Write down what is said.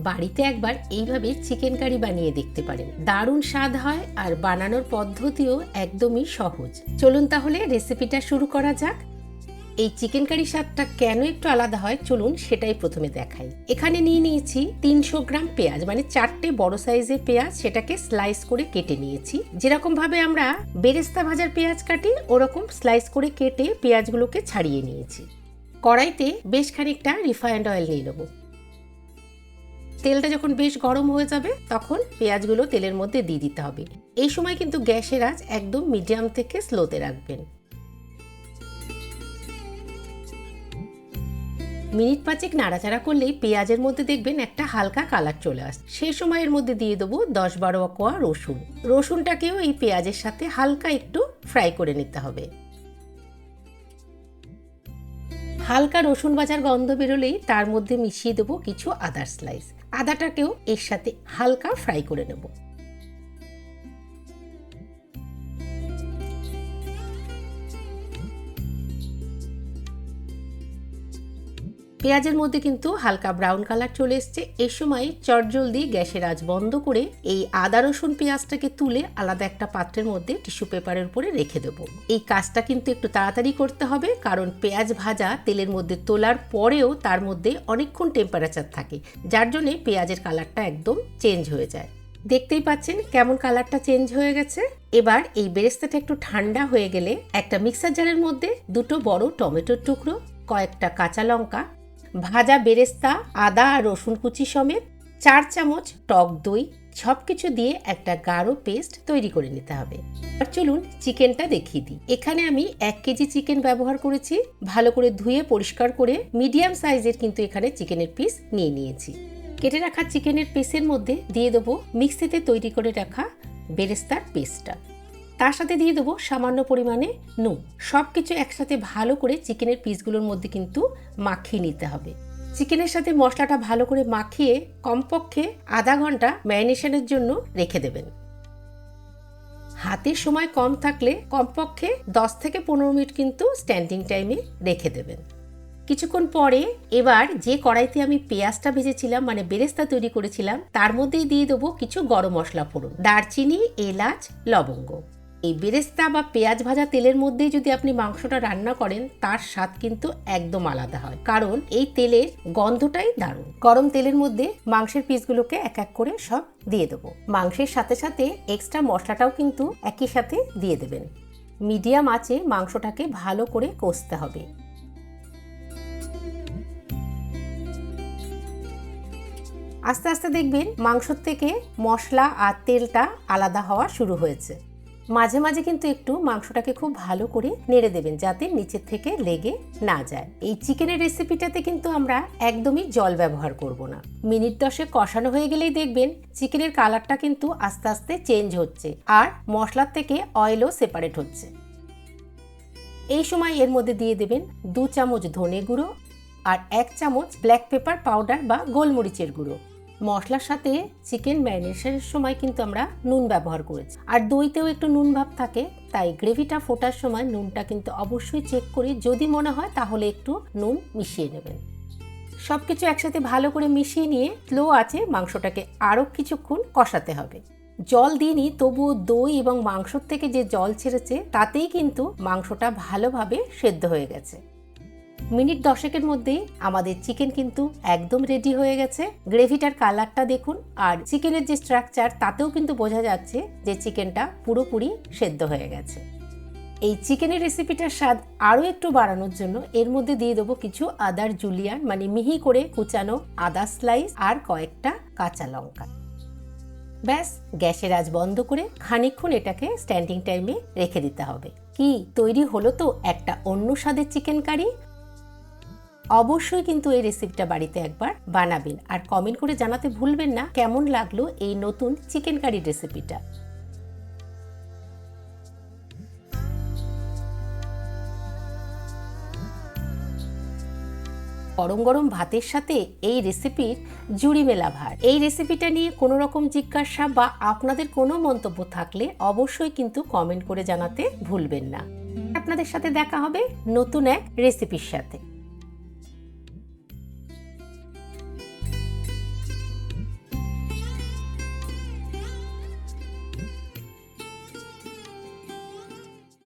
বাড়িতে একবার এইভাবে চিকেন কারি বানিয়ে দেখতে পারেন, দারুণ স্বাদ হয় আর বানানোর পদ্ধতিও একদমই সহজ। চলুন তাহলে রেসিপিটা শুরু করা যাক। এই চিকেন কারি স্বাদটা কেন একটু আলাদা হয় চলুন সেটাই প্রথমে দেখাই। এখানে নিয়ে নিয়েছি 300 গ্রাম পেঁয়াজ, মানে 4টে বড় সাইজের পেঁয়াজ, সেটাকে স্লাইস করে কেটে নিয়েছি। যেরকম ভাবে আমরা বেরেস্তা ভাজার পেঁয়াজ কাটি ওরকম স্লাইস করে কেটে পেঁয়াজগুলোকে ছাড়িয়ে নিয়েছি। কড়াইতে বেশ খানিকটা রিফাইন্ড অয়েল নিয়ে নেব। তেলটা যখন বেশ গরম হয়ে যাবে তখন পেঁয়াজগুলো তেলের মধ্যে দিয়ে দিতে হবে। এই সময় কিন্তু গ্যাসের আঁচ একদম মিডিয়াম থেকে স্লোতে রাখবেন। মিনিট 5 নাড়াচাড়া করলেই পেঁয়াজের মধ্যে দেখবেন একটা হালকা কালার চলে আসছে। সেই সময় এর মধ্যে দিয়ে দেবো 10-12 কোয়া রসুন। রসুনটাকেও এই পেঁয়াজের সাথে হালকা একটু ফ্রাই করে নিতে হবে। হালকা রসুন ভাজার গন্ধ বেরোলেই তার মধ্যে মিশিয়ে দেবো কিছু আদার স্লাইস। আদাটাকেও এর সাথে হালকা ফ্রাই করে নেব। পেঁয়াজের মধ্যে কিন্তু হালকা ব্রাউন কালার চলে এসছে। এই সময় চটজলদি গ্যাসের আঁচ বন্ধ করে এই আদা রসুন পেঁয়াজটাকে তুলে আলাদা একটা পাত্রের মধ্যে টিস্যু পেপারের উপরে রেখে দেবো। এই কাজটা কিন্তু একটু তাড়াতাড়ি করতে হবে, কারণ পেঁয়াজ ভাজা তেলের মধ্যে তোলার পরেও তার মধ্যে অনেকক্ষণ টেম্পারেচার থাকে, যার জন্যে পেঁয়াজের কালারটা একদম চেঞ্জ হয়ে যায়। দেখতেই পাচ্ছেন কেমন কালারটা চেঞ্জ হয়ে গেছে। এবার এই বেরেস্তাটা একটু ঠান্ডা হয়ে গেলে একটা মিক্সার জারের মধ্যে 2টো বড় টমেটোর টুকরো, কয়েকটা কাঁচা লঙ্কা, ভাজা বেরেস্তা, আদা আর রসুন কুচি সমেত 4 চামচ টক দই সবকিছু দিয়ে একটা গাঢ় পেস্ট তৈরি করে নিতে হবে। আর চলুন চিকেনটা দেখিয়ে দিই। এখানে আমি 1 কেজি চিকেন ব্যবহার করেছি। ভালো করে ধুয়ে পরিষ্কার করে মিডিয়াম সাইজের কিন্তু এখানে চিকেনের পিস নিয়ে নিয়েছি। কেটে রাখা চিকেনের পিসের মধ্যে দিয়ে দেবো মিক্সিতে তৈরি করে রাখা বেরেস্তার পেস্টটা। তার সাথে দিয়ে দেবো সামান্য পরিমাণে নুন। সবকিছু একসাথে ভালো করে চিকেনের পিসগুলোর মধ্যে কিন্তু মাখিয়ে নিতে হবে। চিকেনের সাথে মশলাটা ভালো করে মাখিয়ে কমপক্ষে আধা ঘন্টা ম্যারিনেশনের জন্য রেখে দেবেন। হাতের সময় কম থাকলে কমপক্ষে 10 থেকে 15 মিনিট কিন্তু স্ট্যান্ডিং টাইমে রেখে দেবেন। কিছুক্ষণ পরে এবার যে কড়াইতে আমি পেঁয়াজটা ভেজেছিলাম, মানে বেরেস্তা তৈরি করেছিলাম, তার মধ্যেই দিয়ে দেবো কিছু গরম মশলা ফোড়ন, দারচিনি, এলাচ, লবঙ্গ। এই বেরেস্তা বা পেঁয়াজ ভাজা তেলের মধ্যেই যদি আপনি মাংসটা রান্না করেন তার স্বাদ কিন্তু একদম আলাদা হয়, কারণ এই তেলের গন্ধটাই দারুণ। গরম তেলের মধ্যে মাংসের পিসগুলোকে এক এক করে সব দিয়ে দেবো। মাংসের সাথে সাথে এক্সট্রা মশলাটাও কিন্তু একই সাথে দিয়ে দেবেন। মিডিয়াম আঁচে মাংসটাকে ভালো করে কষতে হবে। আস্তে আস্তে দেখবেন মাংস থেকে মশলা আর তেলটা আলাদা হওয়া শুরু হয়েছে। মাঝে মাঝে কিন্তু একটু মাংসটাকে খুব ভালো করে নেড়ে দেবেন যাতে নিচের থেকে লেগে না যায়। এই চিকেনের রেসিপিটাতে কিন্তু আমরা একদমই জল ব্যবহার করব না। মিনিট 10 কষানো হয়ে গেলেই দেখবেন চিকেনের কালারটা কিন্তু আস্তে আস্তে চেঞ্জ হচ্ছে আর মশলার থেকে অয়েলও সেপারেট হচ্ছে। এই সময় এর মধ্যে দিয়ে দেবেন 2 চামচ ধনে গুঁড়ো আর 1 চামচ ব্ল্যাক পেপার পাউডার বা গোলমরিচের গুঁড়ো। মশলার সাথে চিকেন ম্যারিনেশনের সময় কিন্তু আমরা নুন ব্যবহার করেছি, আর দইতেও একটু নুন ভাব থাকে, তাই গ্রেভিটা ফোটার সময় নুনটা কিন্তু অবশ্যই চেক করে যদি মনে হয় তাহলে একটু নুন মিশিয়ে নেবেন। সবকিছু একসাথে ভালো করে মিশিয়ে নিয়ে স্লো আঁচে মাংসটাকে আরও কিছুক্ষণ কষাতে হবে। জল দিইনি, তবুও দই এবং মাংসর থেকে যে জল ছেড়েছে তাতেই কিন্তু মাংসটা ভালোভাবে সেদ্ধ হয়ে গেছে। মিনিট 10 মধ্যেই আমাদের চিকেন কিন্তু একদম রেডি হয়ে গেছে। গ্রেভিটার কালারটা দেখুন, আর চিকেনের যে স্ট্রাকচার তাতেও কিন্তু বোঝা যাচ্ছে যে চিকেনটা পুরোপুরি সেদ্ধ হয়ে গেছে। এই চিকেনের রেসিপিটার স্বাদ আরও একটু বাড়ানোর জন্য এর মধ্যে দিয়ে দেবো কিছু আদার জুলিয়ান, মানে মিহি করে কুচানো আদা স্লাইস আর কয়েকটা কাঁচা লঙ্কা। ব্যাস, গ্যাসের আঁচ বন্ধ করে খানিকক্ষণ এটাকে স্ট্যান্ডিং টাইমে রেখে দিতে হবে। কি তৈরি হলো তো একটা অন্য স্বাদের চিকেন কারি। অবশ্যই কিন্তু এই রেসিপিটা বাড়িতে একবার বানাবেন আর কমেন্ট করে জানাতে ভুলবেন না কেমন লাগলো এই নতুন চিকেন কারি রেসিপিটা। গরম গরম ভাতের সাথে এই রেসিপির জুড়ি মেলা ভার। এই রেসিপিটা নিয়ে কোনো রকম জিজ্ঞাসা বা আপনাদের কোনো মন্তব্য থাকলে অবশ্যই কিন্তু কমেন্ট করে জানাতে ভুলবেন না। আপনাদের সাথে দেখা হবে নতুন এক রেসিপির সাথে।